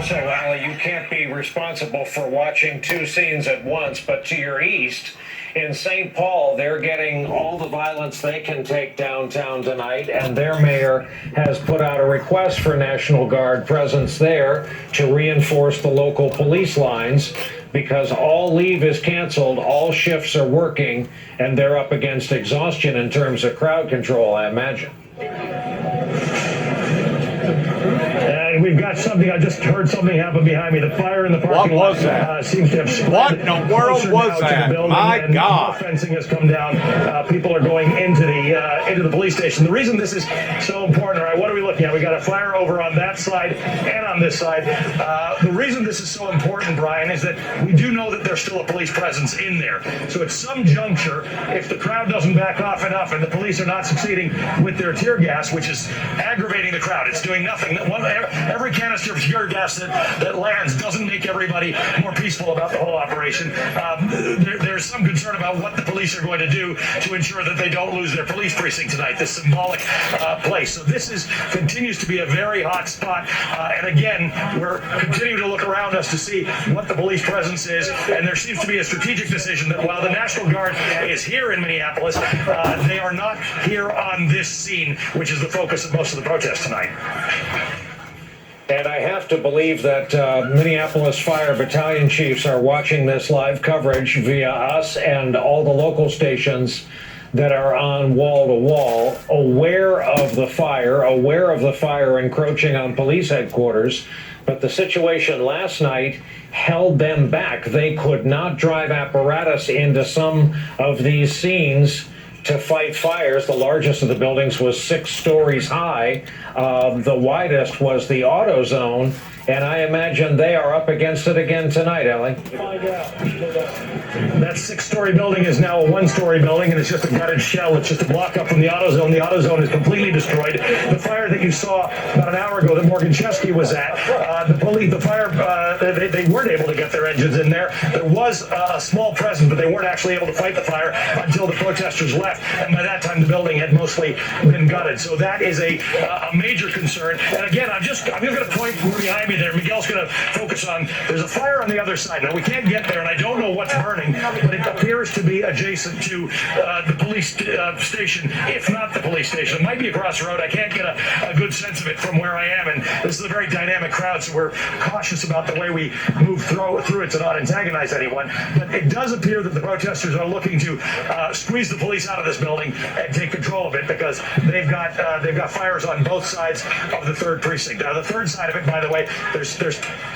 also, Ali, you can't be responsible for watching two scenes at once, but to your east, in St. Paul, they're getting all the violence they can take downtown tonight, and their mayor has put out a request for National Guard presence there to reinforce the local police lines because all leave is canceled, all shifts are working, and they're up against exhaustion in terms of crowd control, I imagine. And we've got something, I just heard something happen behind me. The fire in the parking lot seems to have spread. What in the world was that? My God. Fencing has come down. People are going into the police station. The reason this is so important, all right, what are we looking at? We got a fire over on that side and on this side. The reason this is so important, Brian, is that we do know that there's still a police presence in there. So at some juncture, if the crowd doesn't back off enough and the police are not succeeding with their tear gas, which is aggravating the crowd, it's doing nothing. Every canister of tear gas that lands doesn't make everybody more peaceful about the whole operation. There's some concern about what the police are going to do to ensure that they don't lose their police precinct tonight, this symbolic place. So this continues to be a very hot spot. And again, we're continuing to look around us to see what the police presence is. And there seems to be a strategic decision that while the National Guard is here in Minneapolis, they are not here on this scene, which is the focus of most of the protest tonight. And I have to believe that Minneapolis Fire Battalion chiefs are watching this live coverage via us and all the local stations that are on wall to wall, aware of the fire encroaching on police headquarters. But the situation last night held them back. They could not drive apparatus into some of these scenes to fight fires. The largest of the buildings was 6 stories high. The widest was the auto zone, and I imagine they are up against it again tonight, Ellie. That 6-story building is now a 1-story building, and it's just a gutted shell. It's just a block up from the auto zone. The auto zone is completely destroyed. The fire that you saw about an hour ago that Morgan Chesky was at, the fire, they weren't able to get their engines in there. There was a small presence, but they weren't actually able to fight the fire until the protesters left, and by that time the building had mostly been gutted. So that is a major concern. And again, I'm going to point behind me there. Miguel's going to focus on, there's a fire on the other side. Now, we can't get there, and I don't know what's burning, but it appears to be adjacent to the police station, if not the police station. It might be across the road. I can't get a good sense of it from where I am, and this is a very dynamic crowd, so we're cautious about the way we move through it to not antagonize anyone. But it does appear that the protesters are looking to squeeze the police out of this building and take control of it, because they've got fires on both sides of the 3rd precinct. Now, the 3rd side of it, by the way, there's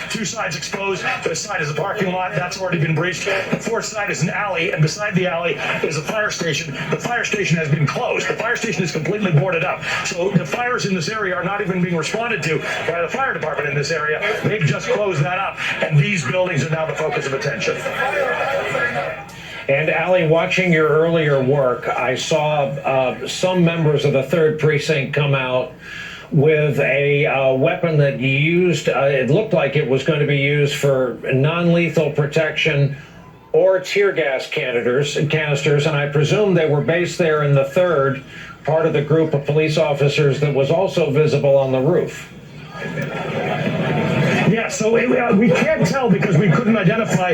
2 sides exposed. This side is a parking lot. That's already been breached. The 4th side is an alley, and beside the alley is a fire station. The fire station has been closed. The fire station is completely boarded up. So the fires in this area are not even being responded to by the fire department in this area. They've just closed that up, and these buildings are now the focus of attention. And Ali, watching your earlier work, I saw some members of the 3rd precinct come out with a weapon that used, it looked like it was going to be used for non-lethal protection or tear gas canisters, and I presume they were based there in the 3rd, part of the group of police officers that was also visible on the roof. Yeah, so we can't tell because we couldn't identify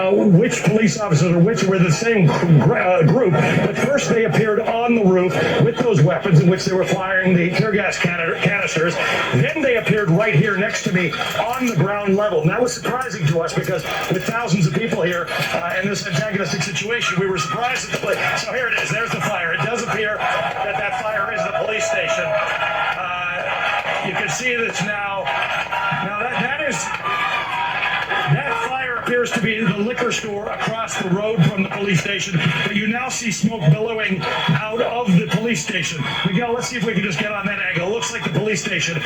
which police officers or which were the same group. But first they appeared on the roof with those weapons in which they were firing the tear gas canisters. Then they appeared right here next to me on the ground level. And that was surprising to us because with thousands of people here in this antagonistic situation, we were surprised at the place. So here it is. There's the fire. It does appear that fire is the police station. You can see that it's now that fire appears to be the liquor store across the road from the police station, but you now see smoke billowing out of the police station. Miguel, let's see if we can just get on that angle. It looks like the police station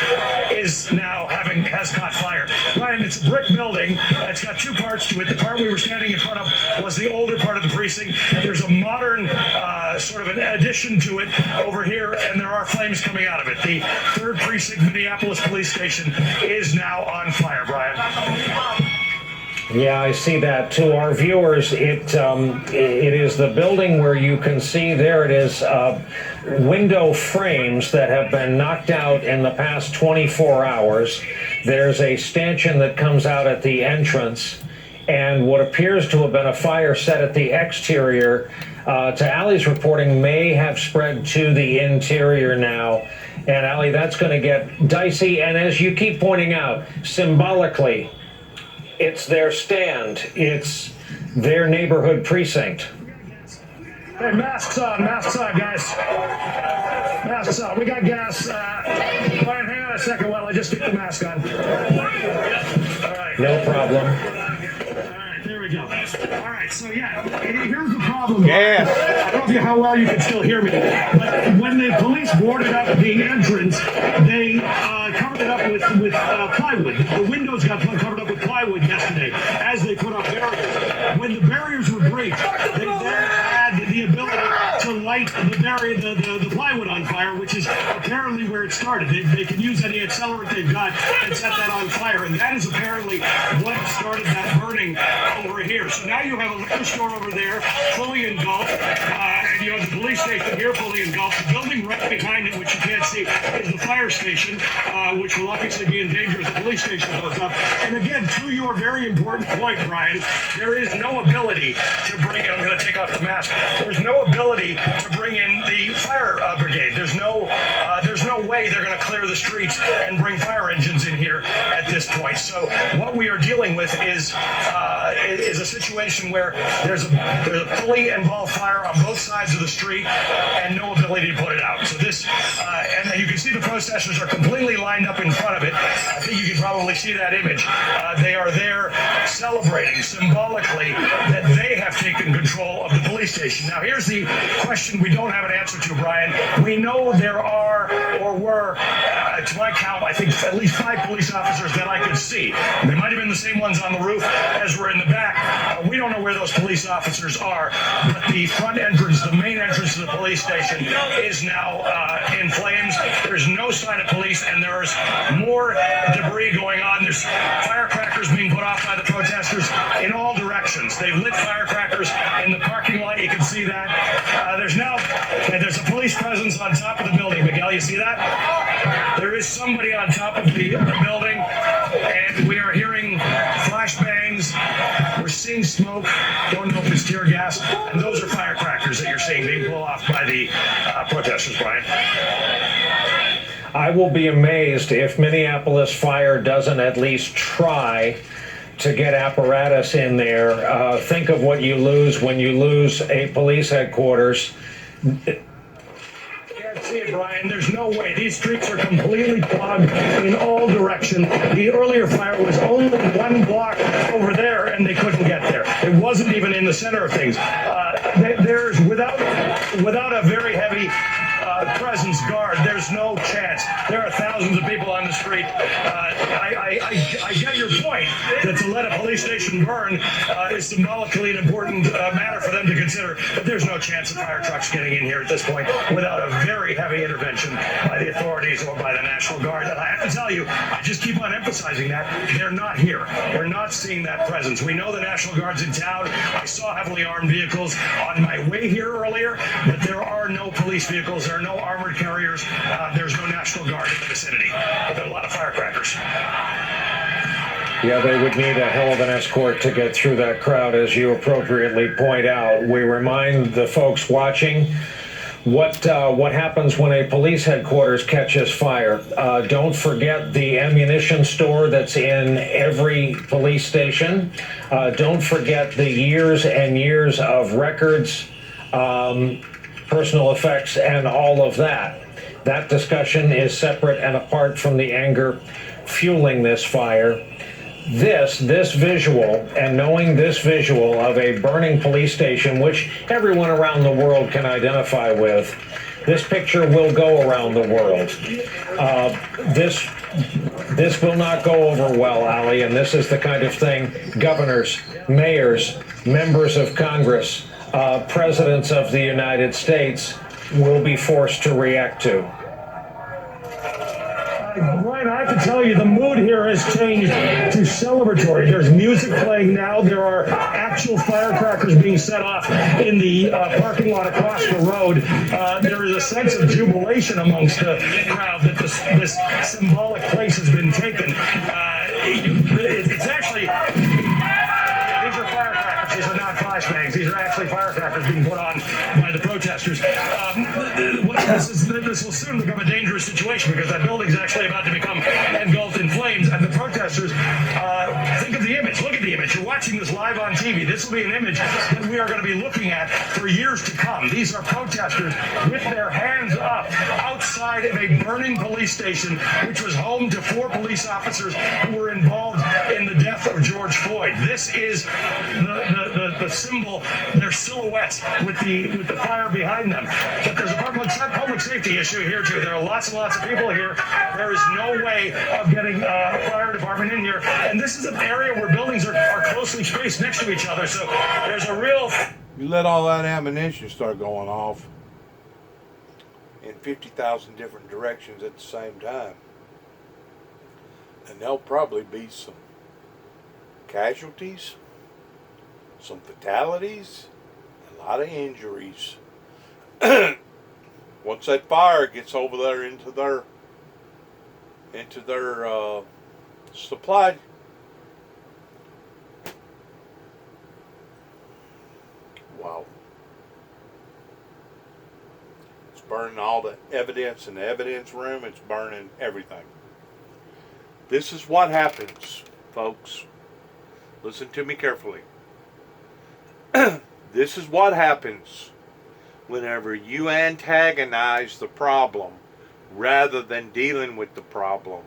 is now has caught fire. Ryan, it's a brick building. It's got 2 parts to it. The part we were standing in front of was the older part of the precinct. There's a modern sort of an addition to it over here, and there are flames coming out of it. The 3rd precinct Minneapolis police station is now on fire, Brian. Yeah, I see that. To our viewers, it is the building where you can see, there it is, window frames that have been knocked out in the past 24 hours. There's a stanchion that comes out at the entrance, and what appears to have been a fire set at the exterior, to Allie's reporting, may have spread to the interior now. And Allie, that's going to get dicey. And as you keep pointing out, symbolically, it's their stand. It's their neighborhood precinct. Hey, masks on, guys. Masks on. We got gas. Brian, hang on a second while I just get the mask on. All right. No problem. There we go. All right, so yeah, here's the problem. Yes. I don't know how well you can still hear me, but when the police boarded up the entrance, they covered it up with plywood. The windows got covered up with plywood yesterday as they put up barriers. When the barriers were breached, they then had the ability to light the plywood on fire, which is apparently where it started. They can use any accelerant they've got and set that on fire, and that is apparently what started that burning over here. So now you have a liquor store over there fully engulfed, and you have the police station here fully engulfed. The building right behind it, which you can't see, is the fire station, which will obviously be in danger as the police station goes up. And again, to your very important point, Brian, there is no ability to bring in, I'm going to take off the mask, there's no ability to bring in the fire brigade. There's no way they're going to clear the streets and bring fire engines in here at this point. So what we are dealing with is a situation where there's a fully involved fire on both sides of the street and no ability to put it out. So this, and you can see the protesters are completely lined up in front of it. I think you can probably see that image. They are there celebrating symbolically that they have taken control of the police station. Now here's the question we don't have an answer to, Brian. We know there are, or were, to my count, I think at least 5 police officers that I could see. They might have been the same ones on the roof as were in the back. We don't know where those police officers are, but the front entrance, the main entrance to the police station, is now in flames. There's no sign of police, and there's more debris going on. There's firecrackers being put off by the protesters in all directions. They've lit firecrackers in the parking lot. You can see that. There's a police presence on top of the building. Miguel, you see that? There is somebody on top of the building, and we are hearing flashbangs. We're seeing smoke. Don't know if it's tear gas. And those are firecrackers that you're seeing being pulled off by the protesters, Brian. I will be amazed if Minneapolis Fire doesn't at least try to get apparatus in there. Think of what you lose when you lose a police headquarters. See it, Brian. There's no way. These streets are completely clogged in all directions. The earlier fire was only 1 block over there, and they couldn't get there. It wasn't even in the center of things. There's without a very heavy presence guard, there's no chance. There are thousands of people on the street. I get your point that to let a police station burn is symbolically an important matter for them to consider, but there's no chance of fire trucks getting in here at this point without a very heavy intervention by the authorities or by the National Guard. And I have to tell you, I just keep on emphasizing that they're not here. We're not seeing that presence. We know the National Guard's in town. I saw heavily armed vehicles on my way here earlier, but there are no police vehicles. There are no armored carriers. There's no National Guard in the vicinity. But there are a lot of firecrackers. Yeah, they would need a hell of an escort to get through that crowd, as you appropriately point out. We remind the folks watching what happens when a police headquarters catches fire. Don't forget the ammunition store that's in every police station. Don't forget the years and years of records, personal effects, and all of that. That discussion is separate and apart from the anger fueling this fire. This visual, and knowing this visual of a burning police station, which everyone around the world can identify with, this picture will go around the world. This will not go over well, Ali, and this is the kind of thing governors, mayors, members of Congress, presidents of the United States will be forced to react to. Ryan, I have to tell you, the mood here has changed to celebratory. There's music playing now. There are actual firecrackers being set off in the parking lot across the road. There is a sense of jubilation amongst the crowd that this symbolic place has been taken. It's actually... These are firecrackers. These are not flashbangs. These are actually firecrackers being put on by the protesters. This will soon become a dangerous situation because that building is actually about to become engulfed in flames. And the protesters, think of the image. Look at the image. You're watching this live on TV. This will be an image that we are going to be looking at for years to come. These are protesters with their hands up outside of a burning police station, which was home to 4 police officers who were involved in the death of George Floyd. This is the symbol, their silhouettes with the fire behind them. But there's a public safety issue here too. There are lots and lots of people here. There is no way of getting a fire department in here. And this is an area where buildings are closely spaced next to each other. So there's a real... You let all that ammunition start going off in 50,000 different directions at the same time, and there'll probably be some casualties, some fatalities, a lot of injuries. Once that fire gets over there into their supply, wow, it's burning all the evidence in the evidence room. It's burning everything. This is what happens, folks. Listen to me carefully. This is what happens whenever you antagonize the problem rather than dealing with the problem.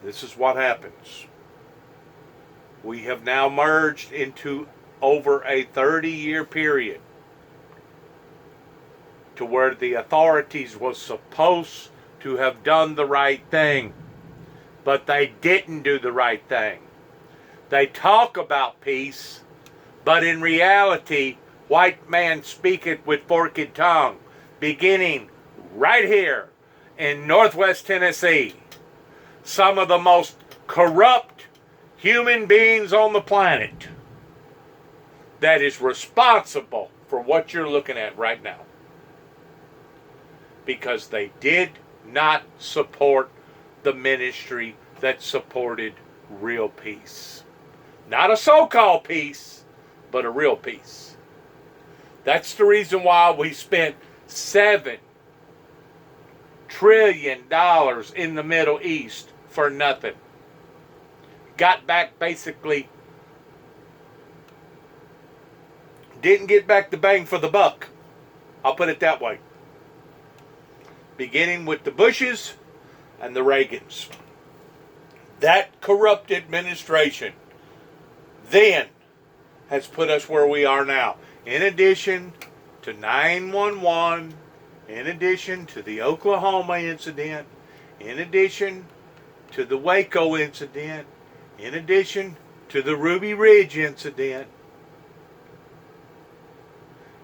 This is what happens. We have now merged into over a 30-year period to where the authorities was supposed to have done the right thing, but they didn't do the right thing. They talk about peace, but in reality, white man speaketh with forked tongue, beginning right here in Northwest Tennessee. Some of the most corrupt human beings on the planet that is responsible for what you're looking at right now. Because they did not support the ministry that supported real peace. Not a so-called peace, but a real peace. That's the reason why we spent $7 trillion in the Middle East for nothing. Got back basically, didn't get back the bang for the buck. I'll put it that way. Beginning with the Bushes and the Reagans. That corrupt administration then has put us where we are now. In addition to 9/11, in addition to the Oklahoma incident, in addition to the Waco incident, in addition to the Ruby Ridge incident,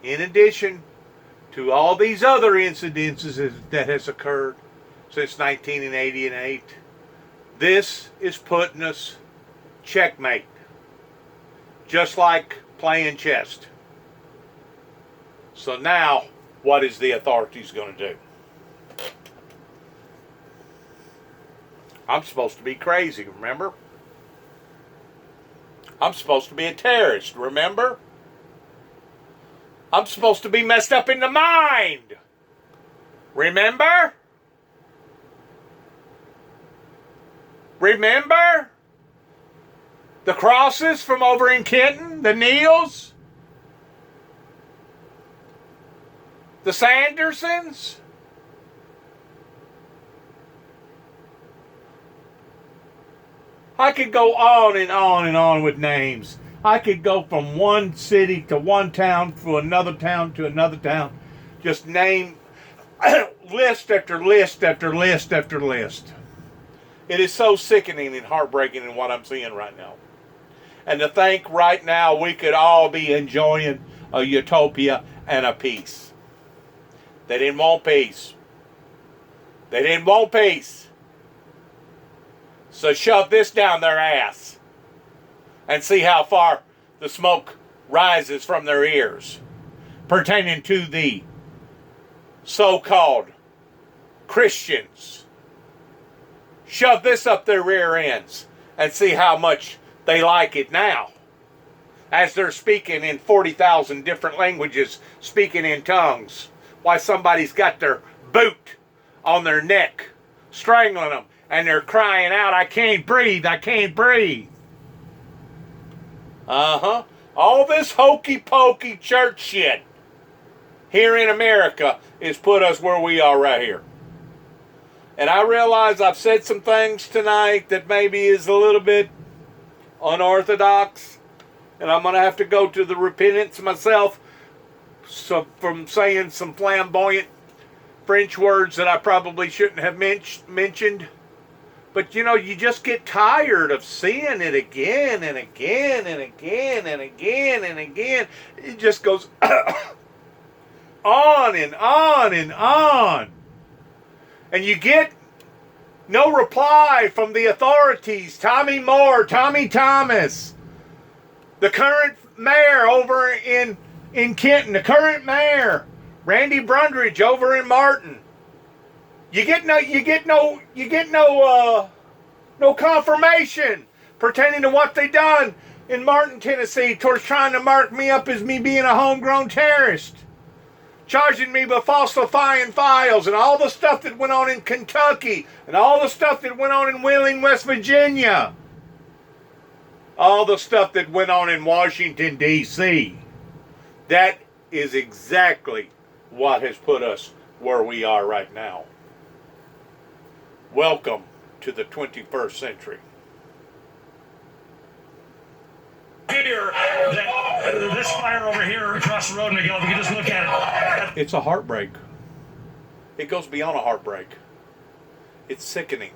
in addition to all these other incidences that has occurred since 1988, this is putting us checkmate. Just like playing chess. So now, what is the authorities going to do? I'm supposed to be crazy, remember? I'm supposed to be a terrorist, remember? I'm supposed to be messed up in the mind. Remember? Remember? The crosses from over in Kenton, the Neals, the Sandersons. I could go on and on and on with names. I could go from one city to one town to another town to another town. Just name list after list after list after list. It is so sickening and heartbreaking in what I'm seeing right now. And to think right now we could all be enjoying a utopia and a peace. They didn't want peace. They didn't want peace. So shove this down their ass and see how far the smoke rises from their ears pertaining to the so-called Christians. Shove this up their rear ends and see how much they like it now, as they're speaking in 40,000 different languages, speaking in tongues, why somebody's got their boot on their neck, strangling them, and they're crying out, I can't breathe, I can't breathe. All this hokey-pokey church shit here in America has put us where we are right here. And I realize I've said some things tonight that maybe is a little bit unorthodox, and I'm going to have to go to the repentance myself from saying some flamboyant French words that I probably shouldn't have mentioned. But you know, you just get tired of seeing it again and again and again and again and again. It just goes on and on and on. And you get no reply from the authorities. Tommy Moore, Tommy Thomas, the current mayor over in Kenton, the current mayor, Randy Brundridge over in Martin. You get no confirmation pertaining to what they done in Martin, Tennessee, towards trying to mark me up as me being a homegrown terrorist, charging me with falsifying files, and all the stuff that went on in Kentucky, and all the stuff that went on in Wheeling, West Virginia, all the stuff that went on in Washington, D.C. That is exactly what has put us where we are right now. Welcome to the 21st century. Here, that this fire over here across the road, Miguel, if you can just look at it. It's a heartbreak. It goes beyond a heartbreak. It's sickening.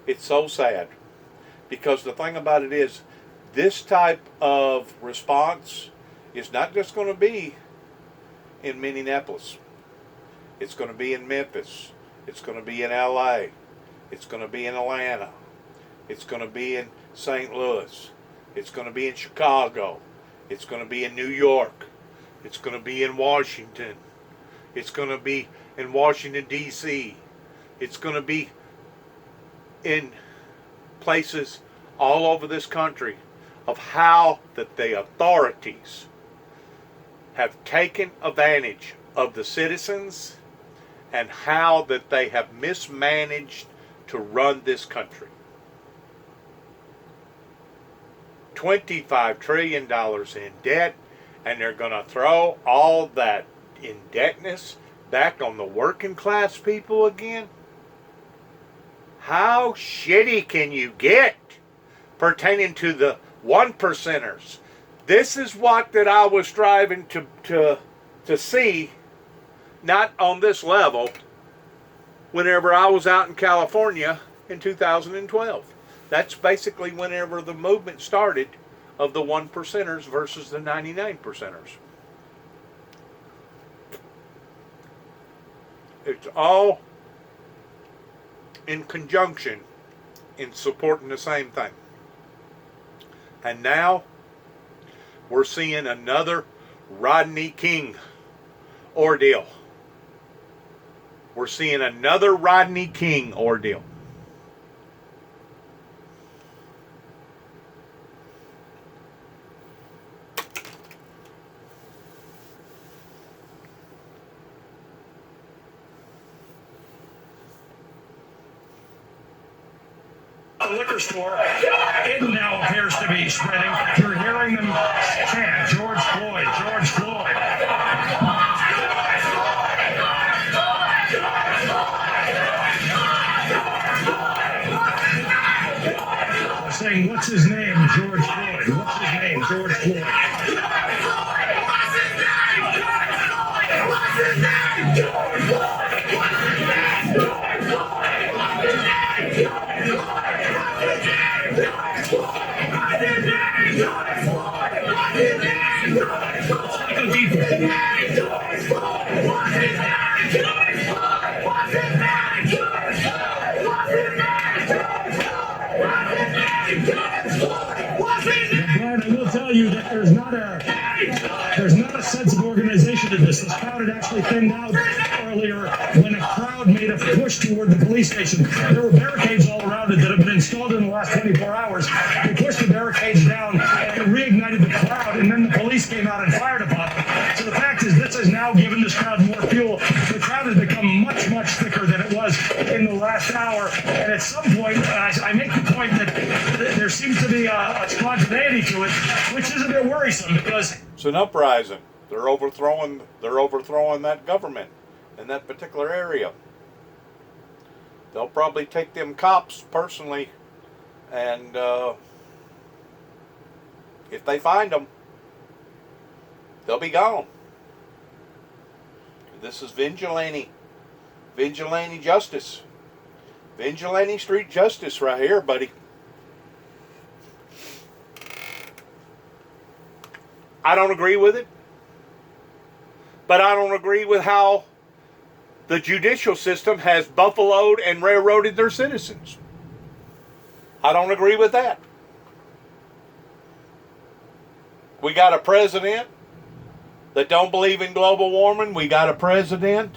It's so sad. Because the thing about it is, this type of response is not just going to be in Minneapolis. It's going to be in Memphis. It's going to be in LA. It's going to be in Atlanta. It's going to be in St. Louis. It's going to be in Chicago. It's going to be in New York. It's going to be in Washington. It's going to be in Washington, D.C. It's going to be in places all over this country of how that the authorities have taken advantage of the citizens and how that they have mismanaged to run this country. $25 trillion in debt, and they're going to throw all that indebtedness back on the working class people again? How shitty can you get pertaining to the one percenters? This is what that I was striving to see, not on this level, whenever I was out in California in 2012. That's basically whenever the movement started of the one percenters versus the 99 percenters. It's all in conjunction in supporting the same thing. And now we're seeing another Rodney King ordeal. We're seeing another Rodney King ordeal. A liquor store, it now appears to be spreading. You're hearing them chant, George Floyd, George Floyd. Saying, what's his name, George Floyd? What's his name, George Floyd? Go deeper. not a sense of organization to this. This crowd had actually thinned out earlier when a crowd made a push toward the police station. There were barricades all around it that have been installed in the last 24 hours. They pushed the barricades down and reignited the crowd, and then the police came out and fired upon them. So the fact is, this has now given this crowd more fuel. The crowd has become much, much thicker than it was in the last hour. And at some point, I make the point that there seems to be a spontaneity to it, which is a bit worrisome because It's an uprising. They're overthrowing that government in that particular area. They'll probably take them cops personally, and if they find them, they'll be gone. This is vigilante justice. Vigilante street justice right here, buddy. I don't agree with it, but I don't agree with how the judicial system has buffaloed and railroaded their citizens. I don't agree with that. We got a president that don't believe in global warming. We got a president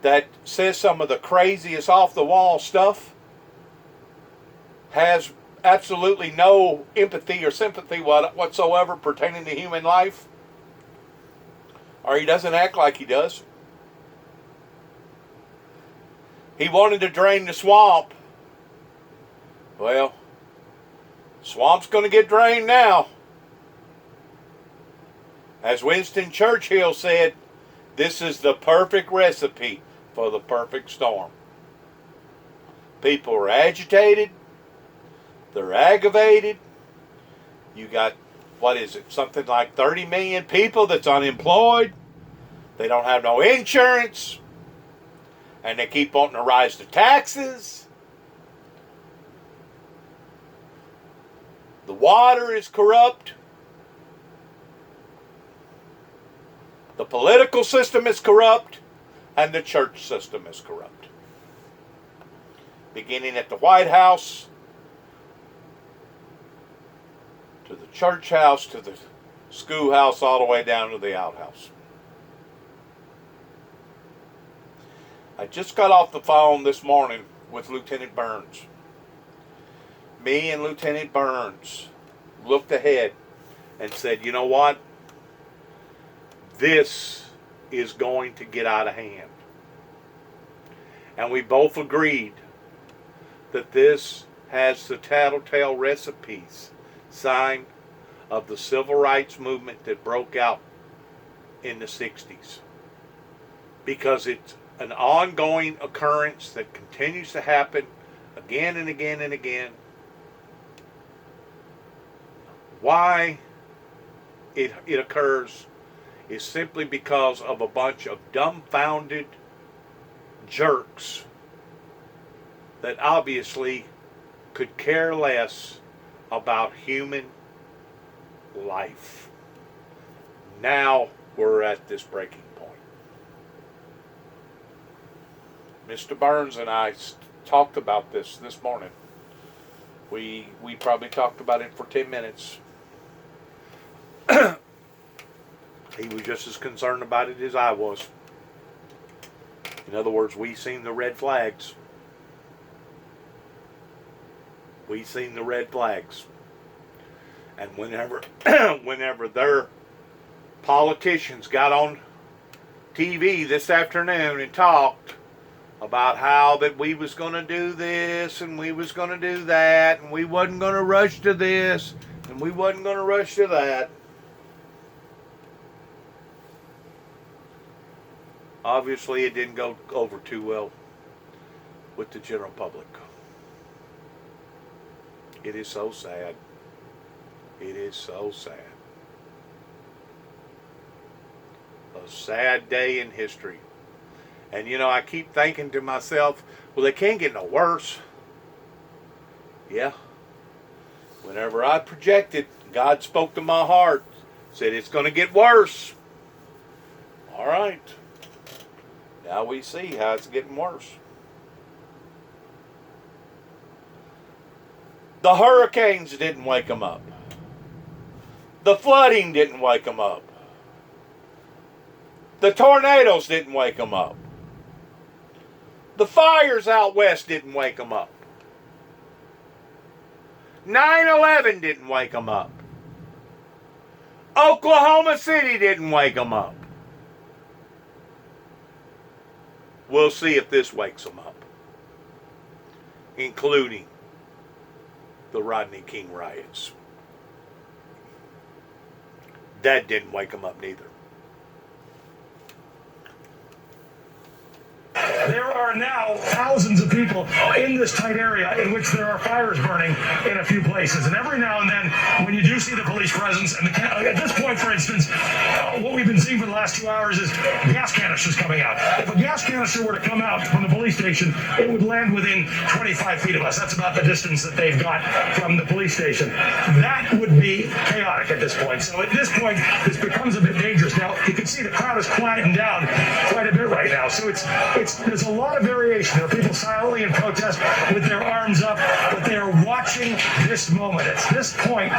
that says some of the craziest off-the-wall stuff, has absolutely no empathy or sympathy whatsoever pertaining to human life, or he doesn't act like he does. He wanted to drain the swamp. Well, swamp's going to get drained now. As Winston Churchill said, this is the perfect recipe for the perfect storm. People are agitated. They're aggravated. You got, something like 30 million people that's unemployed. They don't have no insurance. And they keep wanting to rise the taxes. The water is corrupt. The political system is corrupt. And the church system is corrupt. Beginning at the White House, to the church house, to the schoolhouse, all the way down to the outhouse. I just got off the phone this morning with Lieutenant Burns. Me and Lieutenant Burns looked ahead and said, you know what? This is going to get out of hand. And we both agreed that this has the tattletale recipes, sign of the civil rights movement that broke out in the 60s. Because it's an ongoing occurrence that continues to happen again and again and again. Why it occurs is simply because of a bunch of dumbfounded jerks that obviously could care less about human life. Now we're at this breaking point. Mr. Burns and I talked about this morning. We probably talked about it for 10 minutes. He was just as concerned about it as I was. In other words, we seen the red flags. We seen the red flags. And whenever their politicians got on TV this afternoon and talked about how that we was going to do this and we was going to do that and we wasn't going to rush to this and we wasn't going to rush to that, obviously it didn't go over too well with the general public. It is so sad. It is so sad. A sad day in history. And you know, I keep thinking to myself, well, it can't get no worse. Yeah. Whenever I projected, God spoke to my heart, said it's going to get worse. All right. Now we see how it's getting worse. The hurricanes didn't wake them up. The flooding didn't wake them up. The tornadoes didn't wake them up. The fires out west didn't wake them up. 9/11 didn't wake them up. Oklahoma City didn't wake them up. We'll see if this wakes them up, including the Rodney King riots. That didn't wake them up neither. There are now thousands of people in this tight area in which there are fires burning in a few places. And every now and then, when you do see the police presence, and at this point, for instance, what we've been seeing for the last 2 hours is gas canisters coming out. If a gas canister were to come out from the police station, it would land within 25 feet of us. That's about the distance that they've got from the police station. That would be chaotic at this point. So at this point, this becomes a bit dangerous. Now, you can see the crowd is quieting down quite a bit right now. So there's a lot of variation. There are people silently in protest with their arms up, but they are watching this moment. At this point,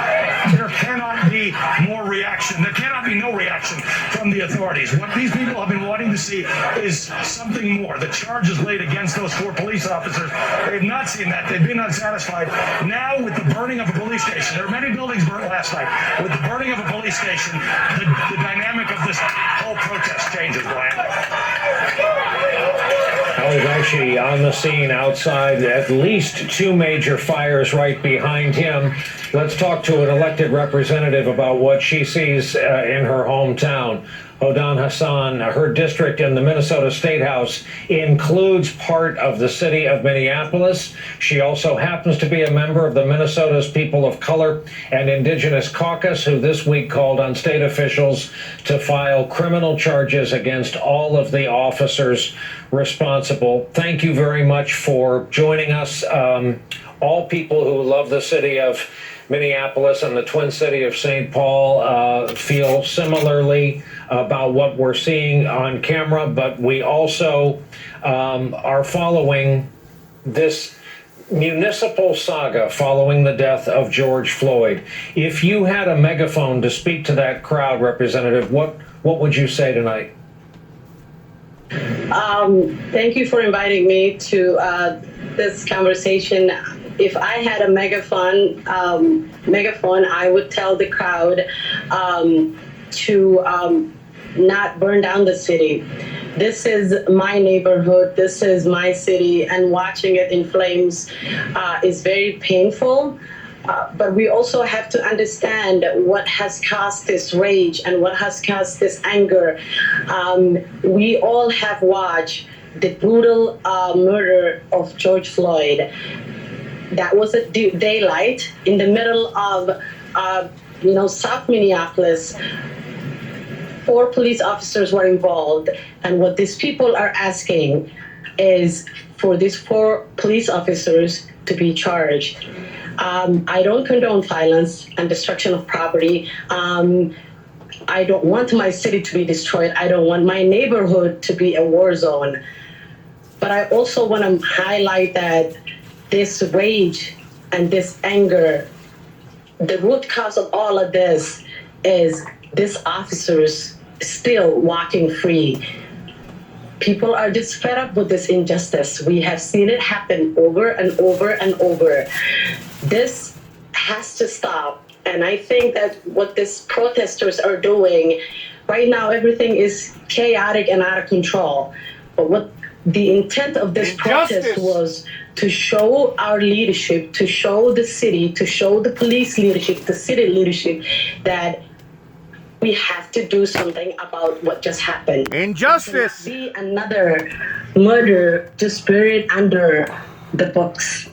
there cannot be more reaction. There cannot be no reaction from the authorities. What these people have been wanting to see is something more. The charges laid against those 4 police officers, they have not seen that. They've been unsatisfied. Now, with the burning of a police station, there are many buildings burnt last night. With the burning of a police station, the dynamic of this whole protest changes, Brian. I was actually on the scene outside, at least 2 major fires right behind him. Let's talk to an elected representative about what she sees in her hometown. Hodan Hassan, her district in the Minnesota State House includes part of the city of Minneapolis. She also happens to be a member of the Minnesota's People of Color and Indigenous Caucus, who this week called on state officials to file criminal charges against all of the officers responsible. Thank you very much for joining us. All people who love the city of Minneapolis and the Twin City of St. Paul feel similarly about what we're seeing on camera, but we also are following this municipal saga following the death of George Floyd. If you had a megaphone to speak to that crowd, Representative, what would you say tonight? Thank you for inviting me to this conversation. If I had a megaphone, I would tell the crowd to not burn down the city. This is my neighborhood. This is my city, and watching it in flames is very painful. But we also have to understand what has caused this rage and what has caused this anger. We all have watched the brutal murder of George Floyd. That was at daylight in the middle of, South Minneapolis. 4 police officers were involved, and what these people are asking is for these 4 police officers to be charged. I don't condone violence and destruction of property. I don't want my city to be destroyed. I don't want my neighborhood to be a war zone. But I also want to highlight that this rage and this anger, the root cause of all of this is these officers still walking free. People are just fed up with this injustice. We have seen it happen over and over and over. This has to stop. And I think that what these protesters are doing right now, everything is chaotic and out of control. But what the intent of this protest was to show our leadership, to show the city, to show the police leadership, the city leadership, that we have to do something about what just happened. Injustice. There cannot be another murder just buried under the books.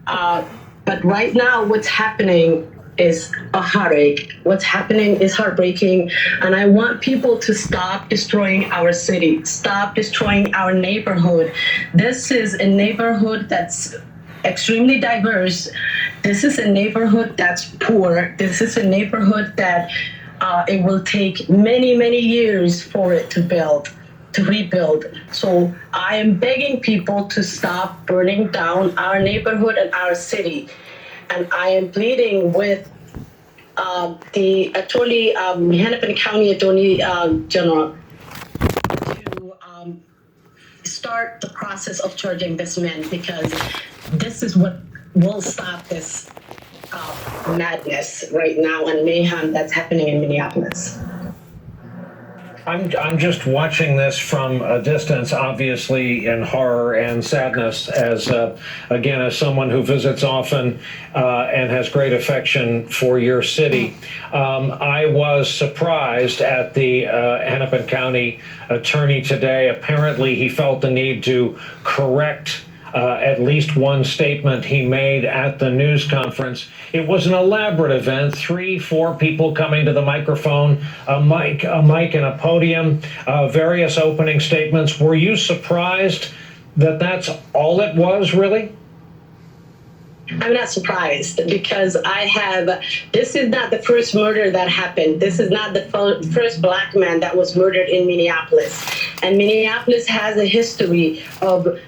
But right now, what's happening is a heartache. What's happening is heartbreaking. And I want people to stop destroying our city, stop destroying our neighborhood. This is a neighborhood that's extremely diverse. This is a neighborhood that's poor. This is a neighborhood that it will take many, many years for it to build, to rebuild. So I am begging people to stop burning down our neighborhood and our city. And I am pleading with the attorney, Hennepin County Attorney General, to start the process of charging this man, because this is what will stop this madness right now and mayhem that's happening in Minneapolis. I'm just watching this from a distance, obviously in horror and sadness, as again, as someone who visits often and has great affection for your city. I was surprised at the Hennepin County attorney today. Apparently, he felt the need to correct at least one statement he made at the news conference. It was an elaborate event, 3-4 people coming to the microphone, a mic and a podium, various opening statements. Were you surprised that that's all it was, really? I'm not surprised, because this is not the first murder that happened. This is not the first black man that was murdered in Minneapolis. And Minneapolis has a history of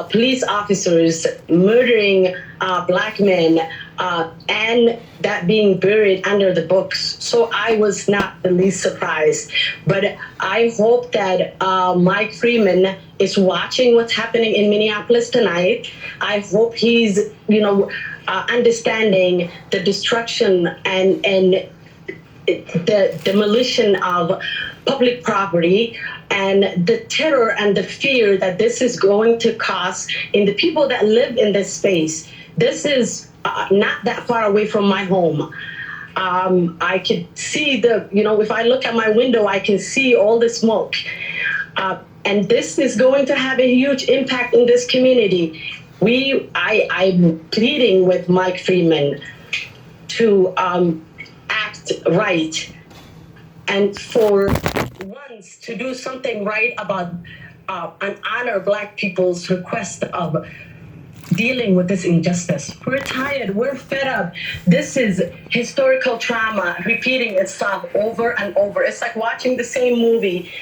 police officers murdering black men and that being buried under the books. So I was not the least surprised. But I hope that Mike Freeman is watching what's happening in Minneapolis tonight. I hope he's, understanding the destruction and the demolition of public property and the terror and the fear that this is going to cause in the people that live in this space. This is not that far away from my home. I could see if I look at my window, I can see all the smoke. And this is going to have a huge impact in this community. I'm pleading with Mike Freeman to act right, and for once to do something right about and honor Black people's request of dealing with this injustice. We're tired, we're fed up. This is historical trauma repeating itself over and over. It's like watching the same movie.